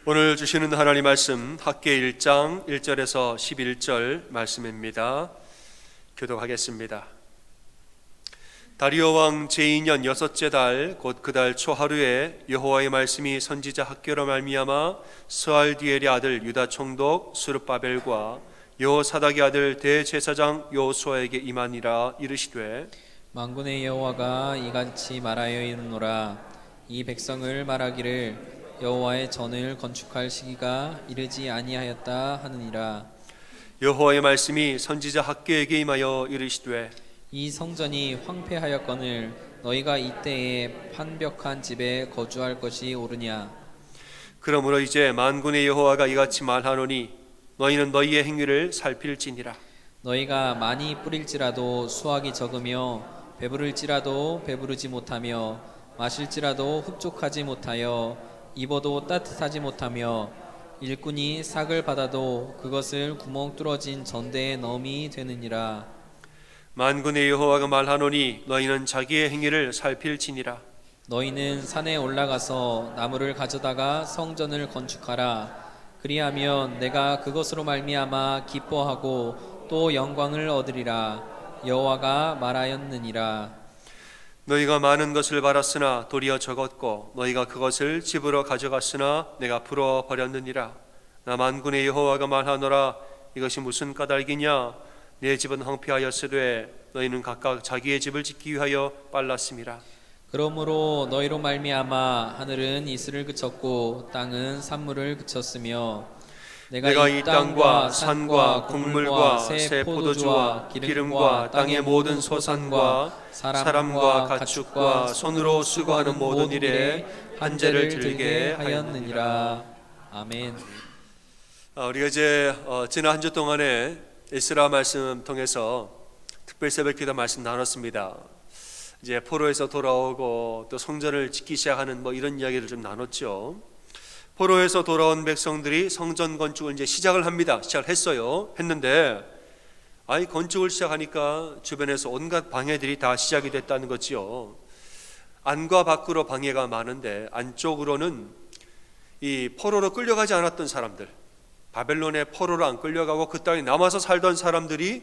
오늘 주시는 하나님 말씀 학개 1장 1절에서 11절 말씀입니다. 교독하겠습니다. 다리오 왕 제2년 여섯째 달 곧 그 달 초하루에 여호와의 말씀이 선지자 학개로 말미암아 스알디엘의 아들 유다 총독 스룹바벨과 여호사닥의 아들 대제사장 여호수아에게 임하니라. 이르시되 만군의 여호와가 이같이 말하여 이르노라. 이 백성을 말하기를 여호와의 전을 건축할 시기가 이르지 아니하였다 하느니라. 여호와의 말씀이 선지자 학개에게 임하여 이르시되 이 성전이 황폐하였거늘 너희가 이때에 판벽한 집에 거주할 것이 옳으냐. 그러므로 이제 만군의 여호와가 이같이 말하노니 너희는 너희의 행위를 살필지니라. 너희가 많이 뿌릴지라도 수확이 적으며 배부를지라도 배부르지 못하며 마실지라도 흡족하지 못하여 입어도 따뜻하지 못하며 일꾼이 삭을 받아도 그것을 구멍 뚫어진 전대에 넣음이 되느니라. 만군의 여호와가 말하노니 너희는 자기의 행위를 살필지니라. 너희는 산에 올라가서 나무를 가져다가 성전을 건축하라. 그리하면 내가 그것으로 말미암아 기뻐하고 또 영광을 얻으리라. 여호와가 말하였느니라. 너희가 많은 것을 바랐으나 도리어 적었고 너희가 그것을 집으로 가져갔으나 내가 풀어 버렸느니라. 나 만군의 여호와가 말하노라. 이것이 무슨 까닭이냐. 내 집은 황폐하였으되 너희는 각각 자기의 집을 짓기 위하여 빨랐음이라. 그러므로 너희로 말미암아 하늘은 이슬을 그쳤고 땅은 산물을 그쳤으며 내가 이 땅과 산과 곡물과 새 포도주와 기름과 땅의 모든 소산과 사람과 가축과 손으로 수고하는 모든 일에 한재를 들게 하였느니라. 아멘. 우리가 이제 지난 한 주 동안에 에스라 말씀 통해서 특별 새벽기도 말씀 나눴습니다. 이제 포로에서 돌아오고 또 성전을 짓기 시작하는 이런 이야기를 좀 나눴죠. 포로에서 돌아온 백성들이 성전 건축을 이제 시작을 합니다. 시작을 했는데 건축을 시작하니까 주변에서 온갖 방해들이 다 시작이 됐다는 거지요. 안과 밖으로 방해가 많은데 안쪽으로는 이 포로로 끌려가지 않았던 사람들, 바벨론의 포로로 안 끌려가고 그 땅에 남아서 살던 사람들이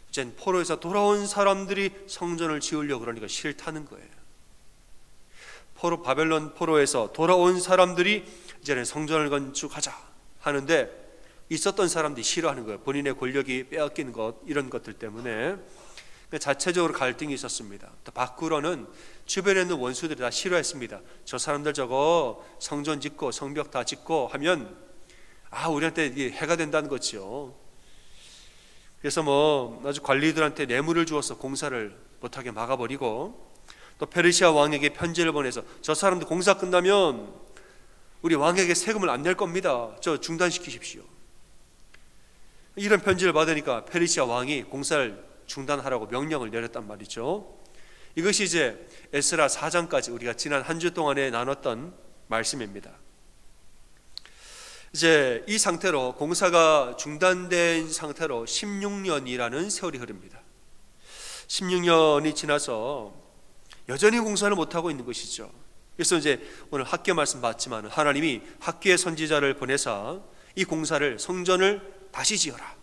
이제 포로에서 돌아온 사람들이 성전을 지으려고 그러니까 싫다는 거예요. 바벨론 포로에서 돌아온 사람들이 이제는 성전을 건축하자 하는데 있었던 사람들이 싫어하는 거예요. 본인의 권력이 빼앗기는 것, 이런 것들 때문에 자체적으로 갈등이 있었습니다. 또 밖으로는 주변에 있는 원수들이 다 싫어했습니다. 저 사람들 저거 성전 짓고 성벽 다 짓고 하면 우리한테 해가 된다는 거지요. 그래서 아주 관리들한테 뇌물을 주어서 공사를 못하게 막아버리고 또 페르시아 왕에게 편지를 보내서 저 사람들 공사 끝나면 우리 왕에게 세금을 안 낼 겁니다. 저 중단시키십시오. 이런 편지를 받으니까 페르시아 왕이 공사를 중단하라고 명령을 내렸단 말이죠. 이것이 이제 에스라 4장까지 우리가 지난 한 주 동안에 나눴던 말씀입니다. 이제 이 상태로 공사가 중단된 상태로 16년이라는 세월이 흐릅니다. 16년이 지나서 여전히 공사를 못하고 있는 것이죠. 그래서 이제 오늘 학개 말씀 봤지만 하나님이 학개의 선지자를 보내서 이 공사를 성전을 다시 지어라,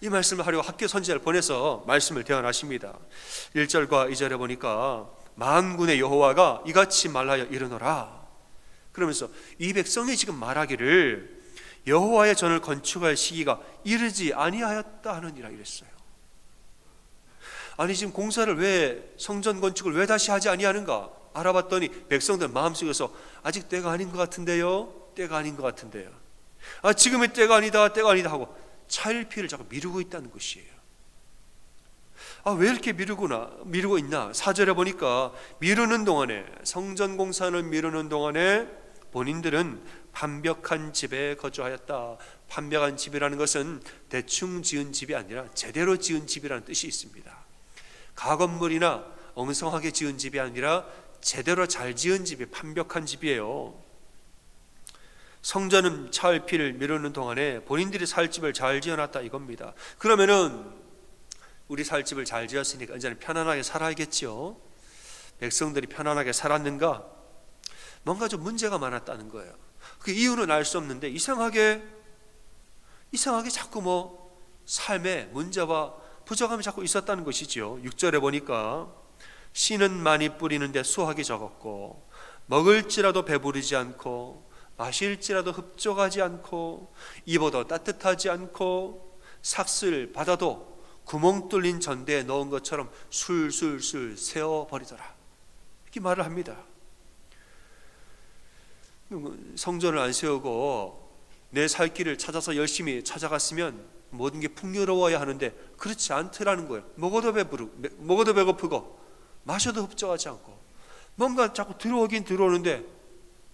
이 말씀을 하려고 학개 선지자를 보내서 말씀을 대언하십니다. 1절과 2절에 보니까 만군의 여호와가 이같이 말하여 이르노라. 그러면서 이 백성이 지금 말하기를 여호와의 전을 건축할 시기가 이르지 아니하였다 하느니라 이랬어요. 지금 공사를 왜, 성전 건축을 왜 다시 하지 아니하는가 알아봤더니 백성들 마음속에서 아직 때가 아닌 것 같은데요, 때가 아닌 것 같은데요, 지금의 때가 아니다, 때가 아니다 하고 차일피일 자꾸 미루고 있다는 것이에요. 왜 이렇게 미루고 있나? 4절에 보니까 미루는 동안에, 성전 공사를 미루는 동안에 본인들은 판벽한 집에 거주하였다. 판벽한 집이라는 것은 대충 지은 집이 아니라 제대로 지은 집이라는 뜻이 있습니다. 가건물이나 엉성하게 지은 집이 아니라 제대로 잘 지은 집이 판벽한 집이에요. 성전은 차일피를 미루는 동안에 본인들이 살 집을 잘 지어놨다 이겁니다. 그러면은 우리 살 집을 잘 지었으니까 이제는 편안하게 살아야겠죠. 백성들이 편안하게 살았는가? 뭔가 좀 문제가 많았다는 거예요. 그 이유는 알 수 없는데 이상하게 자꾸 삶에 문제와 부족함이 자꾸 있었다는 것이지요. 6절에 보니까 씨는 많이 뿌리는데 수확이 적었고 먹을지라도 배부르지 않고 마실지라도 흡족하지 않고 입어도 따뜻하지 않고 삭슬 받아도 구멍 뚫린 전대에 넣은 것처럼 술술술 새어버리더라. 이렇게 말을 합니다. 성전을 안 세우고 내 살 길을 찾아서 열심히 찾아갔으면 모든 게 풍요로워야 하는데 그렇지 않더라는 거예요. 먹어도 배고프고 마셔도 흡족하지 않고 뭔가 자꾸 들어오긴 들어오는데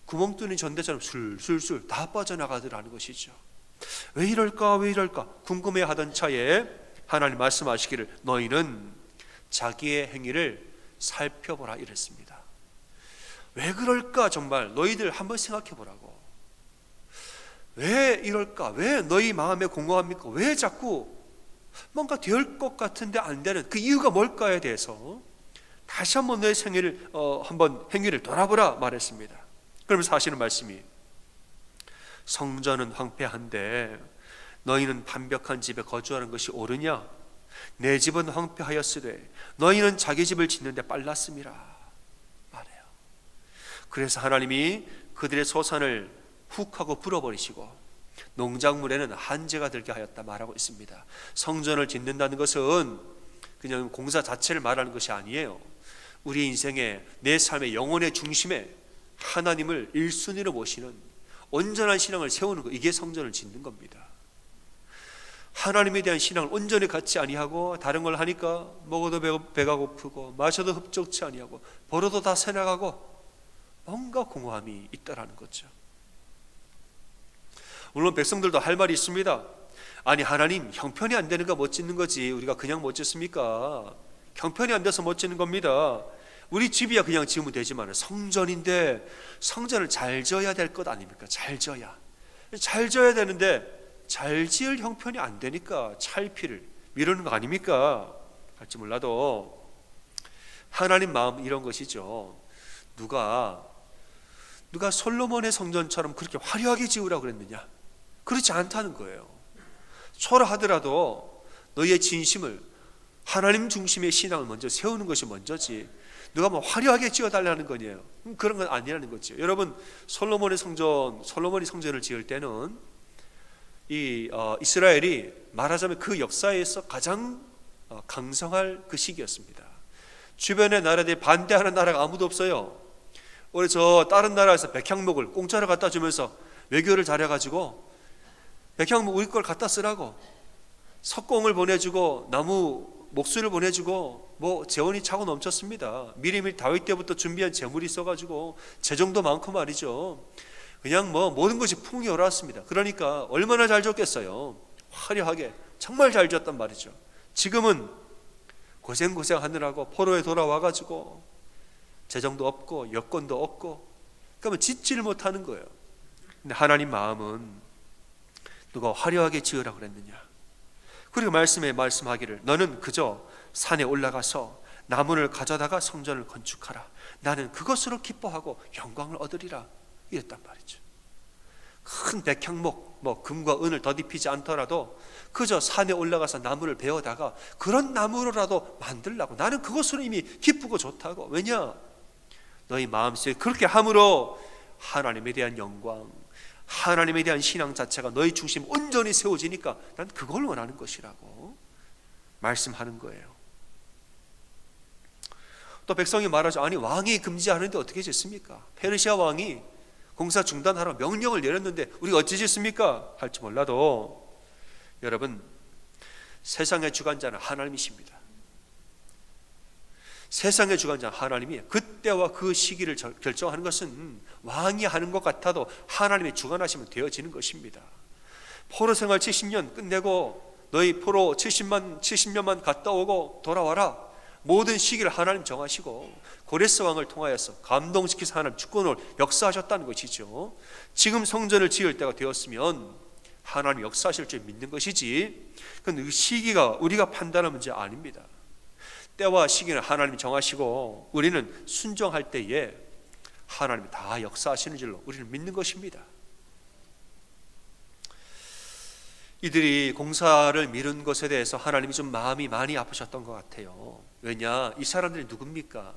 구멍 뚫린 전대처럼 술술술 다 빠져나가더라는 것이죠. 왜 이럴까 궁금해하던 차에 하나님 말씀하시기를 너희는 자기의 행위를 살펴보라 이랬습니다. 왜 그럴까 정말 너희들 한번 생각해 보라고. 왜 이럴까? 왜 너희 마음에 공허합니까? 왜 자꾸 뭔가 될 것 같은데 안 되는 그 이유가 뭘까에 대해서 다시 한번 너의 행위를 돌아보라 말했습니다. 그러면서 하시는 말씀이 성전은 황폐한데 너희는 반벽한 집에 거주하는 것이 옳으냐? 내 집은 황폐하였으되 너희는 자기 집을 짓는데 빨랐음이라 말해요. 그래서 하나님이 그들의 소산을 훅 하고 불어버리시고 농작물에는 한재가 들게 하였다 말하고 있습니다. 성전을 짓는다는 것은 그냥 공사 자체를 말하는 것이 아니에요. 우리 인생의 내 삶의 영혼의 중심에 하나님을 1순위로 모시는 온전한 신앙을 세우는 것, 이게 성전을 짓는 겁니다. 하나님에 대한 신앙을 온전히 갖지 아니하고 다른 걸 하니까 먹어도 배가 고프고 마셔도 흡족치 아니하고 벌어도 다 새나가고 뭔가 공허함이 있다라는 거죠. 물론 백성들도 할 말이 있습니다. 아니 하나님 형편이 안 되니까 못 짓는 거지 우리가 그냥 못 짓습니까? 형편이 안 돼서 못 짓는 겁니다. 우리 집이야 그냥 지으면 되지만 성전인데 성전을 잘 지어야 될 것 아닙니까? 잘 지어야 되는데 잘 지을 형편이 안 되니까 차일피를 미루는 거 아닙니까? 할지 몰라도 하나님 마음 이런 것이죠. 누가 솔로몬의 성전처럼 그렇게 화려하게 지으라고 그랬느냐? 그렇지 않다는 거예요. 초라하더라도 너희의 진심을 하나님 중심의 신앙을 먼저 세우는 것이 먼저지 누가 화려하게 지어달라는 거냐요. 그런 건 아니라는 거죠. 여러분 솔로몬이 성전을 지을 때는 이스라엘이 말하자면 그 역사에서 가장 강성할 그 시기였습니다. 주변의 나라들이 반대하는 나라가 아무도 없어요. 그래서 다른 나라에서 백향목을 공짜로 갖다 주면서 외교를 잘해가지고 백향목 우리 걸 갖다 쓰라고 석공을 보내주고 나무 목수를 보내주고 재원이 차고 넘쳤습니다. 미리미리 다윗 때부터 준비한 재물이 있어가지고 재정도 많고 말이죠. 그냥 모든 것이 풍요로웠습니다. 그러니까 얼마나 잘 졌겠어요. 화려하게 정말 잘 졌단 말이죠. 지금은 고생하느라고 포로에 돌아와가지고 재정도 없고 여건도 없고 그러면 짓지를 못하는 거예요. 근데 하나님 마음은 누가 화려하게 지으라고 그랬느냐? 그리고 말씀하기를 너는 그저 산에 올라가서 나무를 가져다가 성전을 건축하라. 나는 그것으로 기뻐하고 영광을 얻으리라. 이랬단 말이죠. 큰 백향목, 금과 은을 덧입히지 않더라도 그저 산에 올라가서 나무를 베어다가 그런 나무로라도 만들라고. 나는 그것으로 이미 기쁘고 좋다고. 왜냐? 너희 마음속에 그렇게 함으로 하나님에 대한 영광, 하나님에 대한 신앙 자체가 너희 중심 온전히 세워지니까 난 그걸 원하는 것이라고 말씀하는 거예요. 또 백성이 말하죠. 아니 왕이 금지하는데 어떻게 짓습니까? 페르시아 왕이 공사 중단하라고 명령을 내렸는데 우리가 어찌 짓습니까? 할지 몰라도 여러분 세상의 주관자는 하나님이십니다. 세상의 주관자 하나님이 그때와 그 시기를 결정하는 것은 왕이 하는 것 같아도 하나님이 주관하시면 되어지는 것입니다. 포로 생활 70년 끝내고 너희 포로 70년만 갔다 오고 돌아와라. 모든 시기를 하나님 정하시고 고레스 왕을 통하여서 감동시켜서 하나님 주권을 역사하셨다는 것이죠. 지금 성전을 지을 때가 되었으면 하나님 역사하실 줄 믿는 것이지 그런데 그 시기가 우리가 판단하는 문제 아닙니다. 때와 시기는 하나님이 정하시고 우리는 순종할 때에 하나님이 다 역사하시는 줄로 우리는 믿는 것입니다. 이들이 공사를 미룬 것에 대해서 하나님이 좀 마음이 많이 아프셨던 것 같아요. 왜냐? 이 사람들이 누굽니까?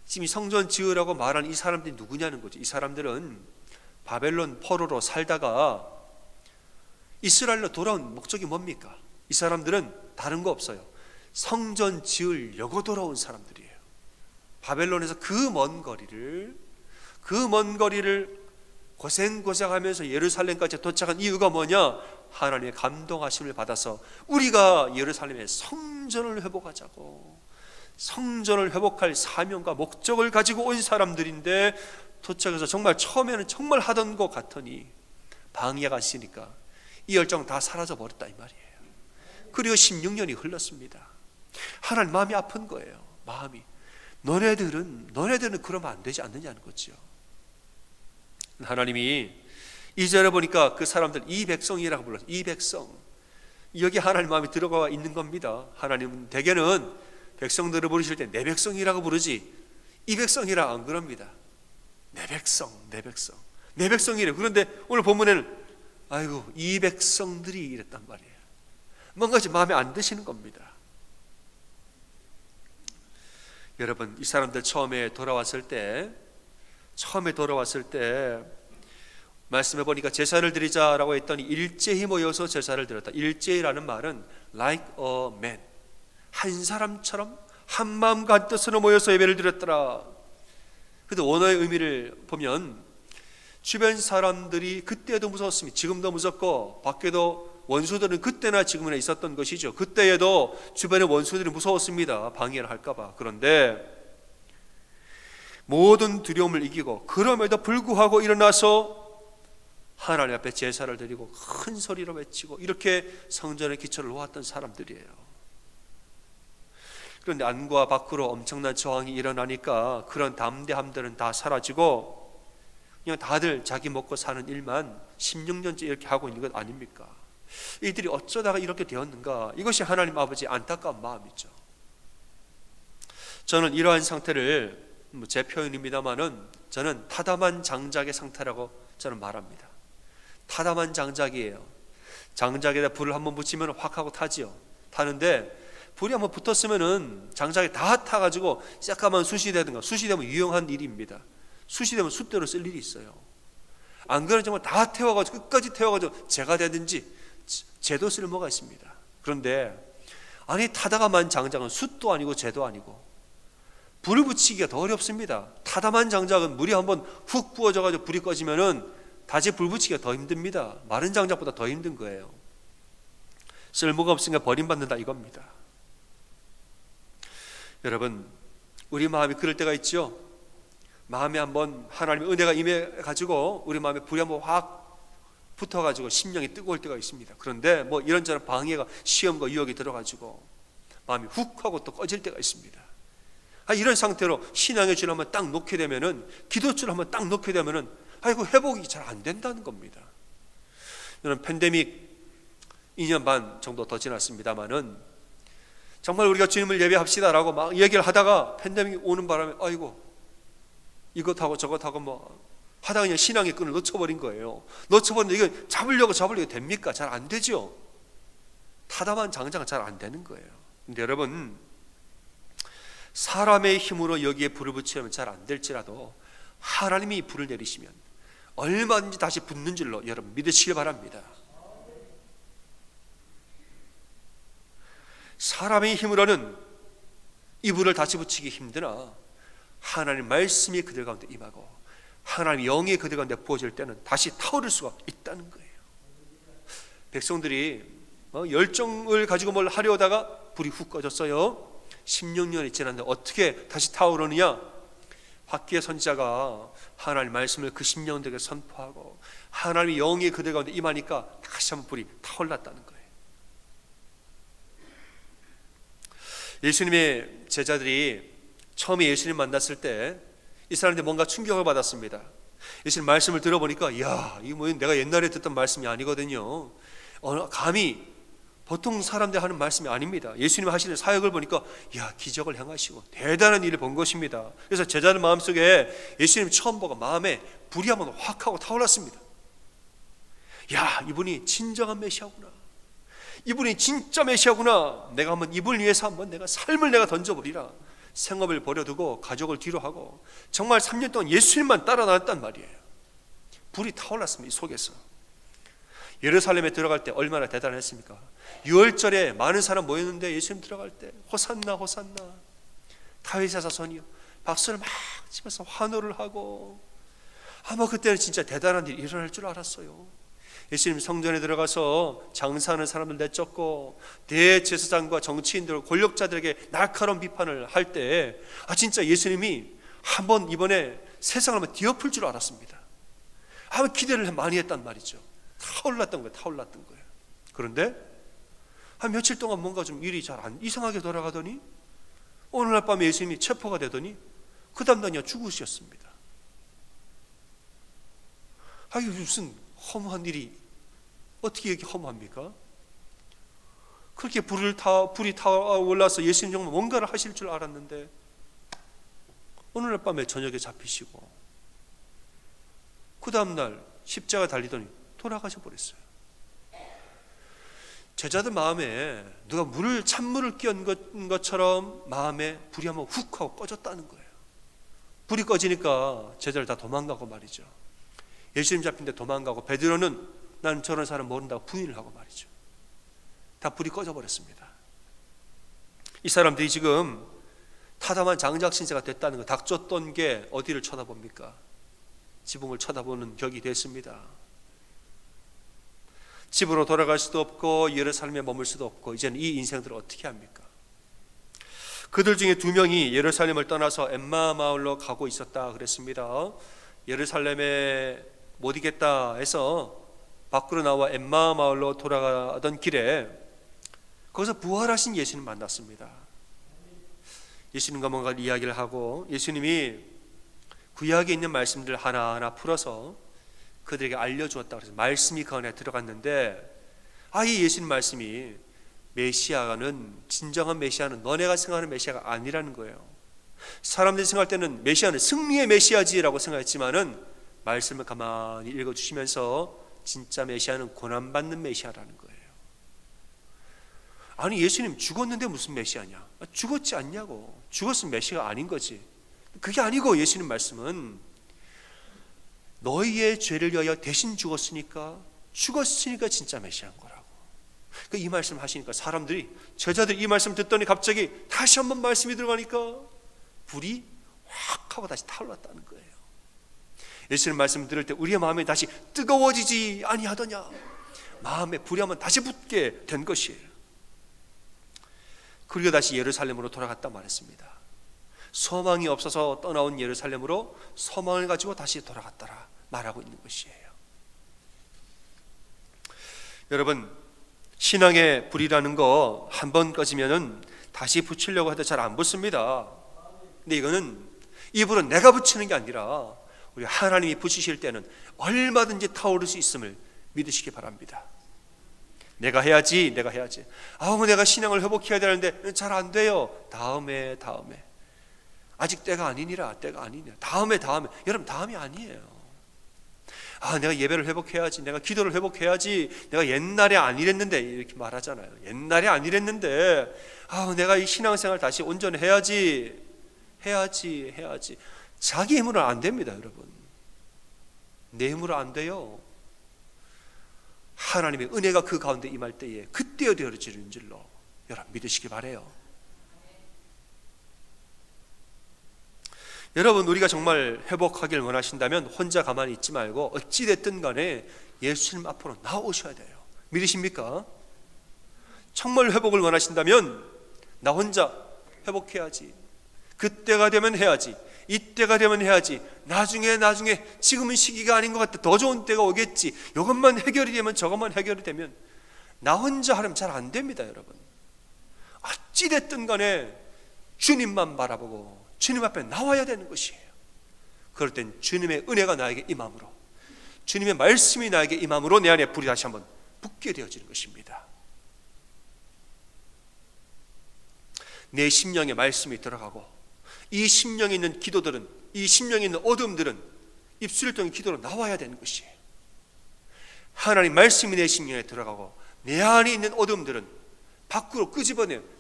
지금 이 성전 지으라고 말한 이 사람들이 누구냐는 거죠. 이 사람들은 바벨론 포로로 살다가 이스라엘로 돌아온 목적이 뭡니까? 이 사람들은 다른 거 없어요. 성전 지으려고 돌아온 사람들이에요. 바벨론에서 그 먼 거리를 고생고생하면서 예루살렘까지 도착한 이유가 뭐냐? 하나님의 감동하심을 받아서 우리가 예루살렘의 성전을 회복하자고, 성전을 회복할 사명과 목적을 가지고 온 사람들인데, 도착해서 정말 처음에는 정말 하던 것 같더니 방해가 있으니까 이 열정 다 사라져 버렸다 이 말이에요. 그리고 16년이 흘렀습니다. 하나님 마음이 아픈 거예요. 마음이. 너네들은 그러면 안 되지 않느냐는 거죠. 하나님이 2절에 보니까 그 사람들 이 백성이라고 불렀어요. 이 백성. 여기 하나님 마음이 들어가 있는 겁니다. 하나님은 대개는 백성들을 부르실 때 내 백성이라고 부르지 이 백성이라 안 그럽니다. 내 백성이래. 그런데 오늘 본문에는 아이고 이 백성들이 이랬단 말이에요. 뭔가 좀 마음에 안 드시는 겁니다. 여러분, 이 사람들 처음에 돌아왔을 때 말씀해 보니까 제사를 드리자라고 했더니 일제히 모여서 제사를 드렸다. 일제히라는 말은 like a man, 한 사람처럼 한 마음과 한 뜻으로 모여서 예배를 드렸더라. 그런데 원어의 의미를 보면 주변 사람들이 그때도 무서웠습니다. 지금도 무섭고 밖에도 원수들은 그때나 지금이나 있었던 것이죠. 그때에도 주변의 원수들이 무서웠습니다. 방해를 할까 봐. 그런데 모든 두려움을 이기고 그럼에도 불구하고 일어나서 하나님 앞에 제사를 드리고 큰 소리로 외치고 이렇게 성전의 기초를 놓았던 사람들이에요. 그런데 안과 밖으로 엄청난 저항이 일어나니까 그런 담대함들은 다 사라지고 그냥 다들 자기 먹고 사는 일만 16년째 이렇게 하고 있는 것 아닙니까? 이들이 어쩌다가 이렇게 되었는가? 이것이 하나님 아버지의 안타까운 마음이죠. 저는 이러한 상태를 제 표현입니다만은 저는 타담한 장작의 상태라고 저는 말합니다. 타담한 장작이에요. 장작에다 불을 한번 붙이면 확 하고 타지요. 타는데 불이 한번 붙었으면은 장작이 다 타가지고 새까만 숯이 되든가, 숯이 되면 유용한 일입니다. 숯이 되면 숯대로 쓸 일이 있어요. 안 그러면 정말 다 태워가지고 끝까지 태워가지고 재가 되든지 재도 쓸모가 있습니다. 그런데 아니 타다가 만 장작은 숯도 아니고 재도 아니고 불을 붙이기가 더 어렵습니다. 타다만 장작은 물이 한번 훅 부어져가지고 불이 꺼지면은 다시 불 붙이기가 더 힘듭니다. 마른 장작보다 더 힘든 거예요. 쓸모가 없으니까 버림받는다 이겁니다. 여러분, 우리 마음이 그럴 때가 있죠. 마음에 한번 하나님의 은혜가 임해가지고 우리 마음에 불이 한번 확 붙어가지고 심령이 뜨거울 때가 있습니다. 그런데 뭐 이런저런 방해가 시험과 유혹이 들어가지고 마음이 훅 하고 또 꺼질 때가 있습니다. 이런 상태로 신앙의 줄 한번 딱 놓게 되면은, 기도줄 한번 딱 놓게 되면은 아이고 회복이 잘 안 된다는 겁니다. 저는 팬데믹 2년 반 정도 더 지났습니다만은 정말 우리가 주님을 예배합시다라고 막 얘기를 하다가 팬데믹이 오는 바람에 아이고 이것하고 저것하고 뭐 하다가 그냥 신앙의 끈을 놓쳐버린 거예요. 놓쳐버렸는데 이거 잡으려고 됩니까? 잘 안 되죠. 타담한 장작은 잘 안 되는 거예요. 근데 여러분, 사람의 힘으로 여기에 불을 붙이면 잘 안 될지라도 하나님이 불을 내리시면 얼마든지 다시 붙는 줄로 여러분 믿으시길 바랍니다. 사람의 힘으로는 이 불을 다시 붙이기 힘드나 하나님 말씀이 그들 가운데 임하고 하나님의 영이 그들 가운데 부어질 때는 다시 타오를 수가 있다는 거예요. 백성들이 열정을 가지고 뭘 하려다가 불이 훅 꺼졌어요. 16년이 지났는데 어떻게 다시 타오르느냐? 학기의 선지자가 하나님 말씀을 그 심령들에게 선포하고 하나님의 영이 그들 가운데 임하니까 다시 한번 불이 타올랐다는 거예요. 예수님의 제자들이 처음에 예수님 만났을 때 이 사람들이 뭔가 충격을 받았습니다. 예수님 말씀을 들어보니까 야, 이거 뭐 내가 옛날에 듣던 말씀이 아니거든요. 감히 보통 사람들 하는 말씀이 아닙니다. 예수님 하시는 사역을 보니까 야, 기적을 행하시고 대단한 일을 본 것입니다. 그래서 제자들 마음속에 예수님 처음 보고 마음에 불이 한번 확 하고 타올랐습니다. 야, 이분이 진정한 메시아구나, 이분이 진짜 메시아구나, 내가 한번 이분을 위해서 한번 내가 삶을 내가 던져버리라. 생업을 버려두고 가족을 뒤로 하고 정말 3년 동안 예수님만 따라 나왔단 말이에요. 불이 타올랐습니다. 이 속에서. 예루살렘에 들어갈 때 얼마나 대단했습니까? 6월절에 많은 사람 모였는데 예수님 들어갈 때 호산나 호산나, 다윗의 자손이요, 박수를 막 치면서 환호를 하고, 아마 그때는 진짜 대단한 일이 일어날 줄 알았어요. 예수님 성전에 들어가서 장사하는 사람들 내쫓고 대제사장과 정치인들, 권력자들에게 날카로운 비판을 할 때 진짜 예수님이 한번 이번에 세상을 한번 뒤엎을 줄 알았습니다. 아마 기대를 많이 했단 말이죠. 타올랐던 거예요. 그런데 한 며칠 동안 뭔가 좀 일이 잘 안 이상하게 돌아가더니 어느 날 밤에 예수님이 체포가 되더니 그 다음 날이야 죽으셨습니다. 이게 무슨 허무한 일이 어떻게 이렇게 허무합니까? 그렇게 불이 타올라서 예수님 정말 뭔가를 하실 줄 알았는데 어느 날 밤에 저녁에 잡히시고 그 다음 날 십자가 달리더니 돌아가셔 버렸어요. 제자들 마음에 누가 찬물을 끼얹은 것처럼 마음에 불이 한번 훅 하고 꺼졌다는 거예요. 불이 꺼지니까 제자들 다 도망가고 말이죠. 예수님 잡힌데 도망가고, 베드로는 난 저런 사람 모른다고 부인을 하고 말이죠. 다 불이 꺼져 버렸습니다. 이 사람들이 지금 타담한 장작 신세가 됐다는 거, 닥쳤던 게 어디를 쳐다봅니까? 지붕을 쳐다보는 격이 됐습니다. 집으로 돌아갈 수도 없고 예루살렘에 머물 수도 없고 이제는 이 인생들을 어떻게 합니까? 그들 중에 2명이 예루살렘을 떠나서 엠마 마을로 가고 있었다 그랬습니다. 예루살렘에 못 이겠다 해서 밖으로 나와 엠마 마을로 돌아가던 길에 거기서 부활하신 예수님 만났습니다. 예수님과 뭔가 이야기를 하고 예수님이 구약에 있는 말씀들 하나하나 풀어서 그들에게 알려주었다 그래서 말씀이 그 안에 들어갔는데 이 예수님 말씀이 메시아는, 진정한 메시아는 너네가 생각하는 메시아가 아니라는 거예요. 사람들이 생각할 때는 메시아는 승리의 메시아지라고 생각했지만은 말씀을 가만히 읽어주시면서 진짜 메시아는 고난받는 메시아라는 거예요. 아니 예수님 죽었는데 무슨 메시아냐? 죽었지 않냐고. 죽었으면 메시아가 아닌 거지. 그게 아니고 예수님 말씀은 너희의 죄를 위하여 대신 죽었으니까 진짜 메시아인 거라고. 이 말씀 하시니까 사람들이, 제자들이 이 말씀 듣더니 갑자기 다시 한번 말씀이 들어가니까 불이 확 하고 다시 타올랐다는 거예요. 예수님 말씀 들을 때 우리의 마음이 다시 뜨거워지지 아니하더냐, 마음에 불이 한번 다시 붙게 된 것이에요. 그리고 다시 예루살렘으로 돌아갔다 말했습니다. 소망이 없어서 떠나온 예루살렘으로 소망을 가지고 다시 돌아갔더라 말하고 있는 것이에요. 여러분, 신앙의 불이라는 거 한 번 꺼지면은 다시 붙이려고 해도 잘 안 붙습니다. 근데 이 불은 내가 붙이는 게 아니라 우리 하나님이 붙이실 때는 얼마든지 타오를 수 있음을 믿으시기 바랍니다. 내가 해야지. 내가 신앙을 회복해야 되는데 잘 안 돼요. 다음에 아직 때가 아니니라. 다음에 여러분, 다음이 아니에요. 내가 예배를 회복해야지, 내가 기도를 회복해야지, 내가 옛날에 안 이랬는데 이렇게 말하잖아요. 옛날에 안 이랬는데 내가 이 신앙생활 다시 온전히 해야지. 자기 힘으로는 안 됩니다. 여러분, 내 힘으로 안 돼요. 하나님의 은혜가 그 가운데 임할 때에 그때여 되어지는 줄로 여러분 믿으시기 바라요. 여러분, 우리가 정말 회복하길 원하신다면 혼자 가만히 있지 말고 어찌됐든 간에 예수님 앞으로 나오셔야 돼요. 믿으십니까? 정말 회복을 원하신다면 나 혼자 회복해야지, 그때가 되면 해야지, 이때가 되면 해야지, 나중에 지금은 시기가 아닌 것 같아, 더 좋은 때가 오겠지, 이것만 해결이 되면 저것만 해결이 되면 나 혼자 하려면 잘 안 됩니다. 여러분, 어찌됐든 간에 주님만 바라보고 주님 앞에 나와야 되는 것이에요. 그럴 땐 주님의 은혜가 나에게 임함으로, 주님의 말씀이 나에게 임함으로 내 안에 불이 다시 한번 붙게 되어지는 것입니다. 내 심령에 말씀이 들어가고 이 심령에 있는 기도들은, 이 심령에 있는 어둠들은 입술을 통해 기도로 나와야 되는 것이에요. 하나님 말씀이 내 심령에 들어가고 내 안에 있는 어둠들은 밖으로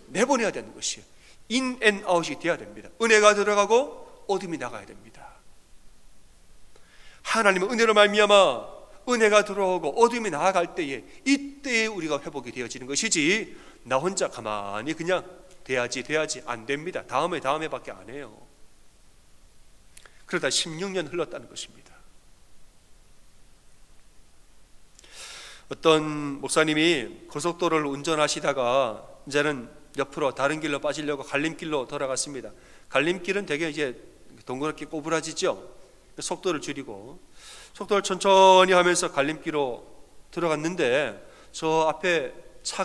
내보내야 되는 것이에요. 인 앤 아웃이 돼야 됩니다. 은혜가 들어가고 어둠이 나가야 됩니다. 하나님의 은혜로 말미암아 은혜가 들어오고 어둠이 나아갈 때에, 이때에 우리가 회복이 되어지는 것이지, 나 혼자 가만히 그냥 돼야지 안 됩니다. 다음에 밖에 안 해요. 그러다 16년 흘렀다는 것입니다. 어떤 목사님이 고속도로를 운전하시다가 이제는 옆으로 다른 길로 빠지려고 갈림길로 돌아갔습니다. 갈림길은 되게 이제 동그랗게 꼬부라지죠. 속도를 줄이고 속도를 천천히 하면서 갈림길로 들어갔는데, 저 앞에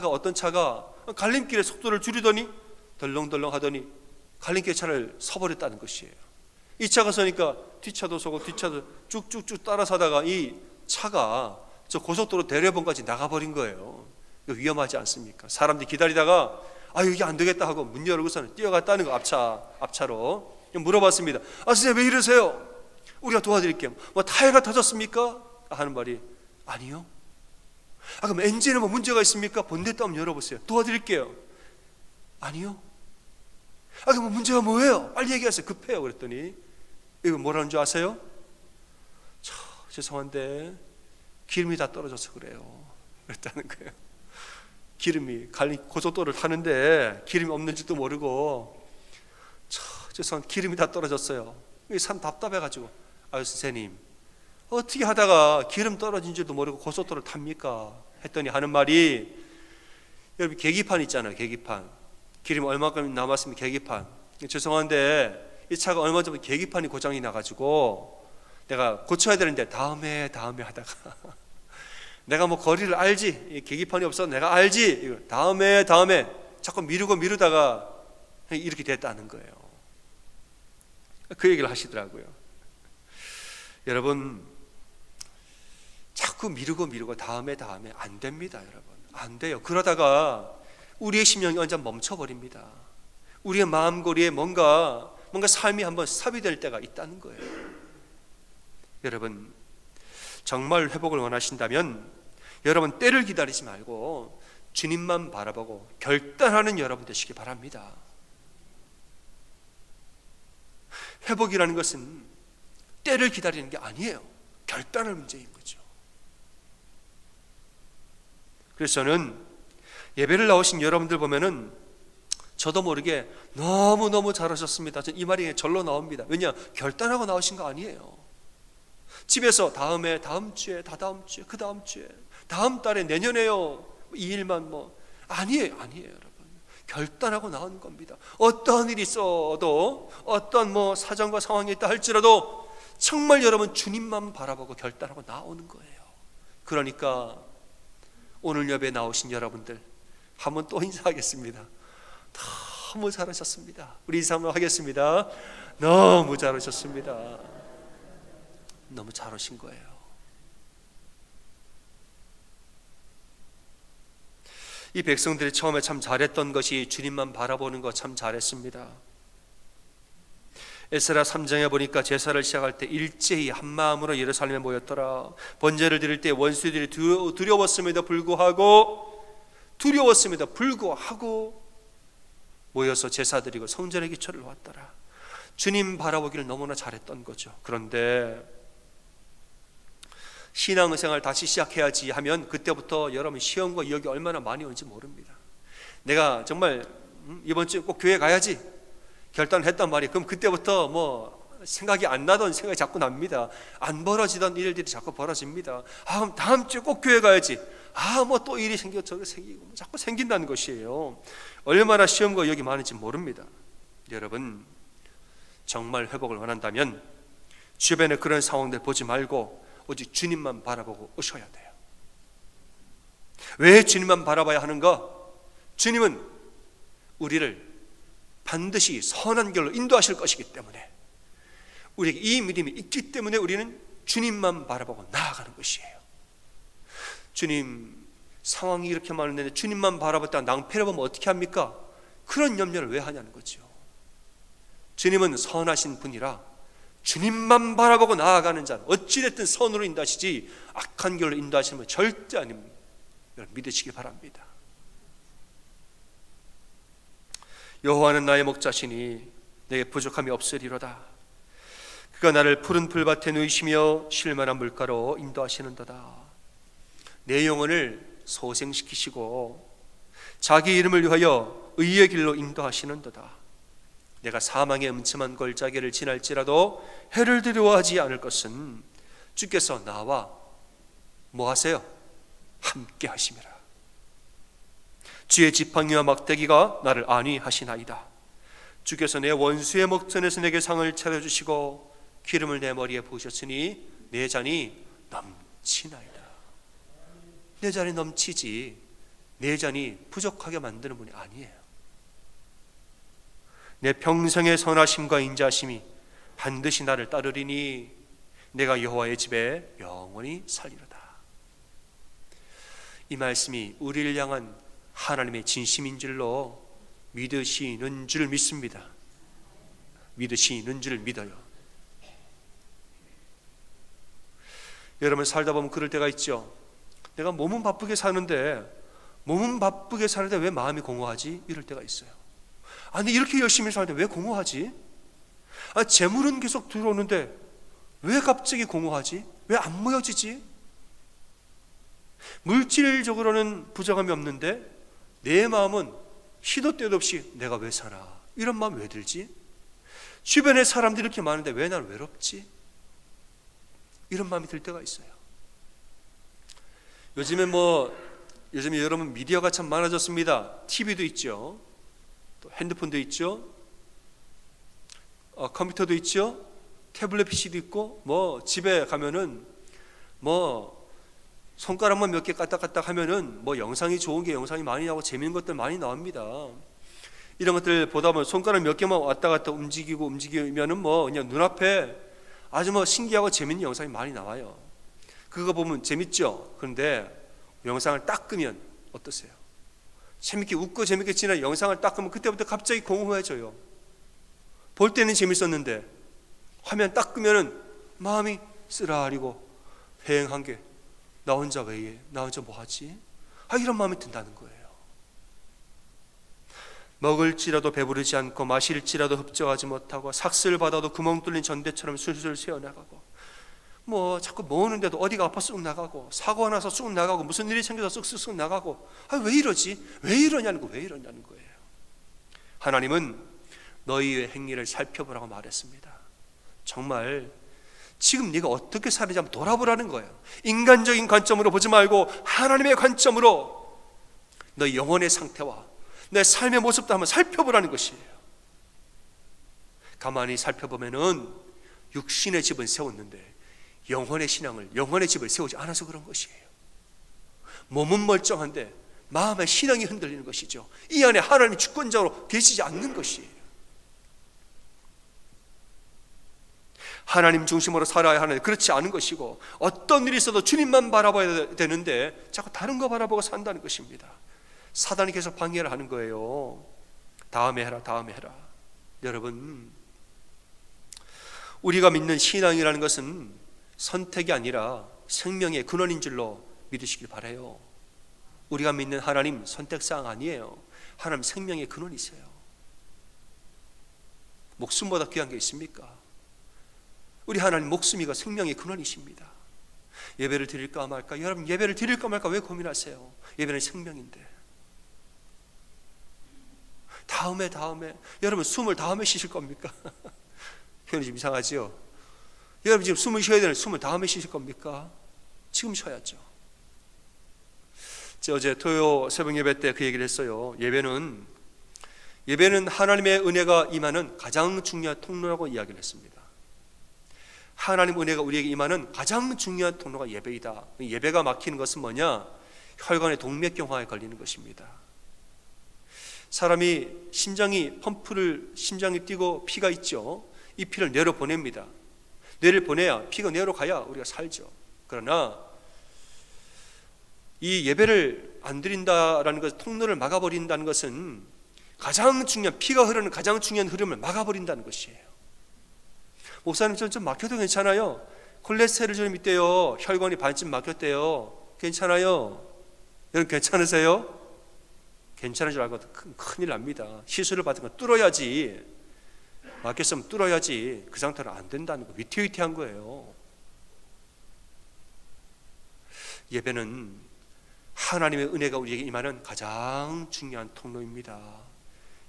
어떤 차가 갈림길에 속도를 줄이더니 덜렁덜렁 하더니 갈림길에 차를 서버렸다는 것이에요. 이 차가 서니까 뒷차도 서고 뒷차도 쭉쭉쭉 따라서다가 이 차가 저 고속도로 대려봉까지 나가버린 거예요. 이거 위험하지 않습니까? 사람들이 기다리다가 이게 안 되겠다 하고 문 열고서는 뛰어갔다는 거, 앞차로. 물어봤습니다. 선생님 왜 이러세요? 우리가 도와드릴게요. 타이어가 터졌습니까? 하는 말이, 아니요. 그럼 엔진에 문제가 있습니까? 본넷도 한번 열어보세요. 도와드릴게요. 아니요. 그럼 문제가 뭐예요? 빨리 얘기하세요. 급해요. 그랬더니 이거 뭐라는 줄 아세요? 죄송한데 기름이 다 떨어져서 그래요. 그랬다는 거예요. 기름이 고속도로를 타는데 기름이 없는 줄도 모르고, 죄송한데 기름이 다 떨어졌어요. 참 답답해가지고, 선생님 어떻게 하다가 기름 떨어진 줄도 모르고 고속도로를 탑니까? 했더니 하는 말이, 여러분 계기판 있잖아요. 계기판. 기름 얼마큼 남았으면 계기판. 죄송한데 이 차가 얼마 전에 계기판이 고장이 나가지고 내가 고쳐야 되는데 다음에 하다가 내가 거리를 알지, 계기판이 없어서 내가 알지, 다음에 자꾸 미루다가 이렇게 됐다는 거예요. 그 얘기를 하시더라고요. 여러분, 자꾸 미루고 다음에 안 됩니다. 여러분, 안 돼요. 그러다가 우리의 심령이 완전 멈춰버립니다. 우리의 마음고리에 뭔가 삶이 한번 삽이 될 때가 있다는 거예요. 여러분, 정말 회복을 원하신다면 여러분 때를 기다리지 말고 주님만 바라보고 결단하는 여러분 되시기 바랍니다. 회복이라는 것은 때를 기다리는 게 아니에요. 결단할 문제인 거죠. 그래서 저는 예배를 나오신 여러분들 보면은 저도 모르게 너무 잘하셨습니다, 이 말이 절로 나옵니다. 왜냐? 결단하고 나오신 거 아니에요. 집에서 다음 주에, 다다음 주에, 그 다음 주에, 다음 달에, 내년에요, 이 일만 아니에요 여러분. 결단하고 나오는 겁니다. 어떤 일이 있어도, 어떤 사정과 상황이 있다 할지라도 정말 여러분 주님만 바라보고 결단하고 나오는 거예요. 그러니까 오늘 예배에 나오신 여러분들 한번 또 인사하겠습니다. 너무 잘하셨습니다. 우리 인사 한번 하겠습니다. 너무 잘하셨습니다. 너무 잘하신 거예요. 이 백성들이 처음에 참 잘했던 것이 주님만 바라보는 거 참 잘했습니다. 에스라 3장에 보니까 제사를 시작할 때 일제히 한 마음으로 예루살렘에 모였더라. 번제를 드릴 때 원수들이 두려웠음에도 불구하고 모여서 제사 드리고 성전의 기초를 놓았더라. 주님 바라보기를 너무나 잘했던 거죠. 그런데 신앙생활 다시 시작해야지 하면 그때부터 여러분 시험과 유혹이 얼마나 많이 온지 모릅니다. 내가 정말 이번 주에 꼭 교회 가야지 결단했단 말이에요. 그럼 그때부터 생각이 안 나던 생각이 자꾸 납니다. 안 벌어지던 일들이 자꾸 벌어집니다. 그럼 다음 주에 꼭 교회 가야지. 또 일이 생겨 저게 생기고 자꾸 생긴다는 것이에요. 얼마나 시험과 유혹이 많은지 모릅니다. 여러분, 정말 회복을 원한다면 주변에 그런 상황들 보지 말고 오직 주님만 바라보고 오셔야 돼요. 왜 주님만 바라봐야 하는가? 주님은 우리를 반드시 선한 길로 인도하실 것이기 때문에, 우리에게 이 믿음이 있기 때문에 우리는 주님만 바라보고 나아가는 것이에요. 주님, 상황이 이렇게 많은데 주님만 바라봤다가 낭패를 보면 어떻게 합니까? 그런 염려를 왜 하냐는 거죠. 주님은 선하신 분이라 주님만 바라보고 나아가는 자는 어찌됐든 선으로 인도하시지 악한 길로 인도하시는 분 절대 아닙니다. 여러분 믿으시기 바랍니다. 여호와는 나의 목자시니 내게 부족함이 없으리로다. 그가 나를 푸른 풀밭에 누이시며 쉴만한 물가로 인도하시는도다. 내 영혼을 소생시키시고 자기 이름을 위하여 의의 길로 인도하시는도다. 내가 사망의 음침한 골짜기를 지날지라도 해를 두려워하지 않을 것은 주께서 나와 뭐 하세요? 함께 하심이라. 주의 지팡이와 막대기가 나를 안위하시나이다. 주께서 내 원수의 목전에서 내게 상을 차려주시고 기름을 내 머리에 부으셨으니 내 잔이 넘치나이다. 내 잔이 넘치지 내 잔이 부족하게 만드는 분이 아니에요. 내 평생의 선하심과 인자하심이 반드시 나를 따르리니 내가 여호와의 집에 영원히 살리로다. 이 말씀이 우리를 향한 하나님의 진심인 줄로 믿으시는 줄 믿습니다. 믿으시는 줄 믿어요. 여러분 살다 보면 그럴 때가 있죠. 내가 몸은 바쁘게 사는데 왜 마음이 공허하지? 이럴 때가 있어요. 아니 이렇게 열심히 사는데 왜 공허하지? 재물은 계속 들어오는데 왜 갑자기 공허하지? 왜 안 모여지지? 물질적으로는 부족함이 없는데 내 마음은 시도 때도 없이 내가 왜 살아? 이런 마음 왜 들지? 주변에 사람들이 이렇게 많은데 왜 난 외롭지? 이런 마음이 들 때가 있어요. 요즘에 여러분 미디어가 참 많아졌습니다. TV도 있죠. 또 핸드폰도 있죠. 컴퓨터도 있죠. 태블릿 PC도 있고 집에 가면은 손가락만 몇 개 까딱까딱 하면은 영상이 좋은 게 영상이 많이 나오고 재밌는 것들 많이 나옵니다. 이런 것들 보다 보면 손가락 몇 개만 왔다 갔다 움직이면은 그냥 눈앞에 아주 신기하고 재밌는 영상이 많이 나와요. 그거 보면 재밌죠. 그런데 영상을 딱 끄면 어떠세요? 재밌게 웃고 재밌게 지난 영상을 딱 끄면 그때부터 갑자기 공허해져요. 볼 때는 재밌었는데 화면 딱 끄면은 마음이 쓰라리고 회행한 게 나 혼자 왜 이래? 나 혼자 뭐 하지? 이런 마음이 든다는 거예요. 먹을지라도 배부르지 않고 마실지라도 흡족하지 못하고 삭슬 받아도 구멍 뚫린 전대처럼 술술 새어나가고 자꾸 모으는데도 어디가 아파 쑥 나가고 사고가 나서 쑥 나가고 무슨 일이 생겨서 쑥쑥 나가고 왜 이러지? 왜 이러냐는 거예요. 하나님은 너희의 행위를 살펴보라고 말했습니다. 정말 지금 네가 어떻게 사는지 한번 돌아보라는 거예요. 인간적인 관점으로 보지 말고 하나님의 관점으로 너희 영혼의 상태와 내 삶의 모습도 한번 살펴보라는 것이에요. 가만히 살펴보면은 육신의 집은 세웠는데 영혼의 신앙을, 영혼의 집을 세우지 않아서 그런 것이에요. 몸은 멀쩡한데 마음의 신앙이 흔들리는 것이죠. 이 안에 하나님이 주권자로 계시지 않는 것이에요. 하나님 중심으로 살아야 하는데 그렇지 않은 것이고 어떤 일이 있어도 주님만 바라봐야 되는데 자꾸 다른 거 바라보고 산다는 것입니다. 사단이 계속 방해를 하는 거예요. 다음에 해라. 여러분, 우리가 믿는 신앙이라는 것은 선택이 아니라 생명의 근원인 줄로 믿으시길 바라요. 우리가 믿는 하나님 선택사항 아니에요. 하나님 생명의 근원이세요. 목숨보다 귀한 게 있습니까? 우리 하나님 목숨이가 생명의 근원이십니다. 예배를 드릴까 말까? 여러분 예배를 드릴까 말까 왜 고민하세요? 예배는 생명인데. 다음에 여러분 숨을 다음에 쉬실 겁니까? 표현이 좀 이상하죠? 여러분 지금 숨을 쉬어야 되는 숨을 다음에 쉬실 겁니까? 지금 쉬어야죠. 제가 어제 토요 새벽 예배 때 그 얘기를 했어요. 예배는 하나님의 은혜가 임하는 가장 중요한 통로라고 이야기를 했습니다. 하나님 은혜가 우리에게 임하는 가장 중요한 통로가 예배이다. 예배가 막히는 것은 뭐냐? 혈관의 동맥경화에 걸리는 것입니다. 사람이 심장이 뛰고 피가 있죠. 이 피를 뇌로 보냅니다. 뇌를 보내야 피가 뇌로 가야 우리가 살죠. 그러나 이 예배를 안 드린다라는 것, 통로를 막아버린다는 것은 가장 중요한 피가 흐르는 가장 중요한 흐름을 막아버린다는 것이에요. 목사님 좀 막혀도 괜찮아요. 콜레스테롤 좀 있대요. 혈관이 반쯤 막혔대요. 괜찮아요. 여러분 괜찮으세요? 괜찮은 줄 알고 큰일 납니다. 시술을 받은 거 뚫어야지. 막혔으면 뚫어야지. 그 상태로 안 된다는 거. 위태위태한 거예요. 예배는 하나님의 은혜가 우리에게 임하는 가장 중요한 통로입니다.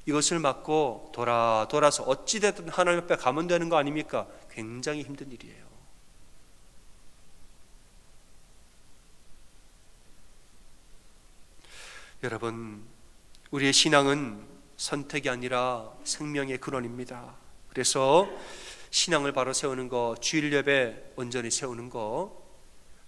이것을 막고 돌아서 어찌됐든 하나님 앞에 가면 되는 거 아닙니까? 굉장히 힘든 일이에요. 여러분, 우리의 신앙은 선택이 아니라 생명의 근원입니다. 그래서 신앙을 바로 세우는 거, 주일 예배 온전히 세우는 거,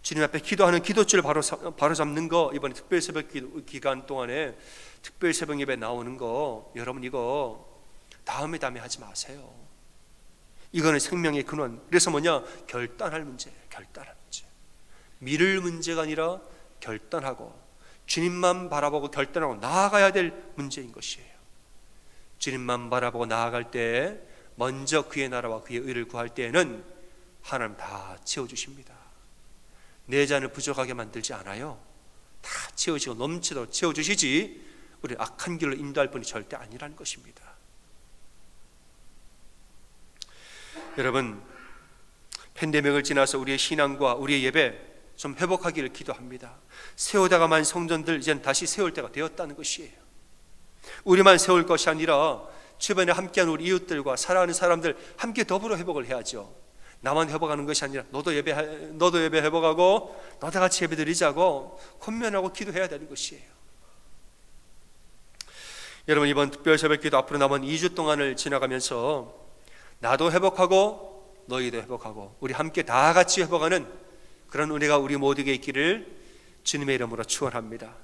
주님 앞에 기도하는 기도줄을 바로 잡는 거, 이번에 특별 새벽 기간 동안에 특별 새벽 예배 나오는 거, 여러분 이거 다음에 하지 마세요. 이거는 생명의 근원. 그래서 뭐냐? 결단할 문제예요. 결단할 문제. 미룰 문제가 아니라 결단하고 주님만 바라보고 결단하고 나아가야 될 문제인 것이에요. 주님만 바라보고 나아갈 때, 먼저 그의 나라와 그의 의를 구할 때에는 하나님 다 채워주십니다. 내 잔을 부족하게 만들지 않아요. 다 채워지고 넘치도록 채워주시지, 우리 악한 길로 인도할 분이 절대 아니라는 것입니다. 여러분, 팬데믹을 지나서 우리의 신앙과 우리의 예배 좀 회복하기를 기도합니다. 세우다가만 성전들 이제는 다시 세울 때가 되었다는 것이에요. 우리만 세울 것이 아니라 주변에 함께하는 우리 이웃들과 사랑하는 사람들 함께 더불어 회복을 해야죠. 나만 회복하는 것이 아니라 너도 예배 회복하고 너다 같이 예배 드리자고 권면하고 기도해야 되는 것이에요. 여러분, 이번 특별 새벽기도 앞으로 남은 2주 동안을 지나가면서 나도 회복하고 너희도 회복하고 우리 함께 다 같이 회복하는 그런 은혜가 우리 모두에게 있기를 주님의 이름으로 축원합니다.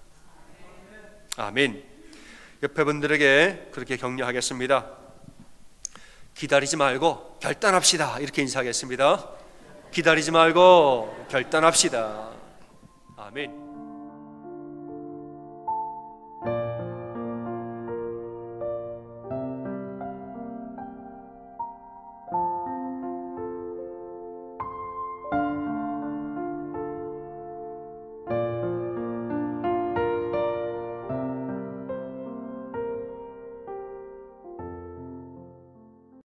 아멘. 옆에 분들에게 그렇게 격려하겠습니다. 기다리지 말고 결단합시다. 이렇게 인사하겠습니다. 기다리지 말고 결단합시다. 아멘.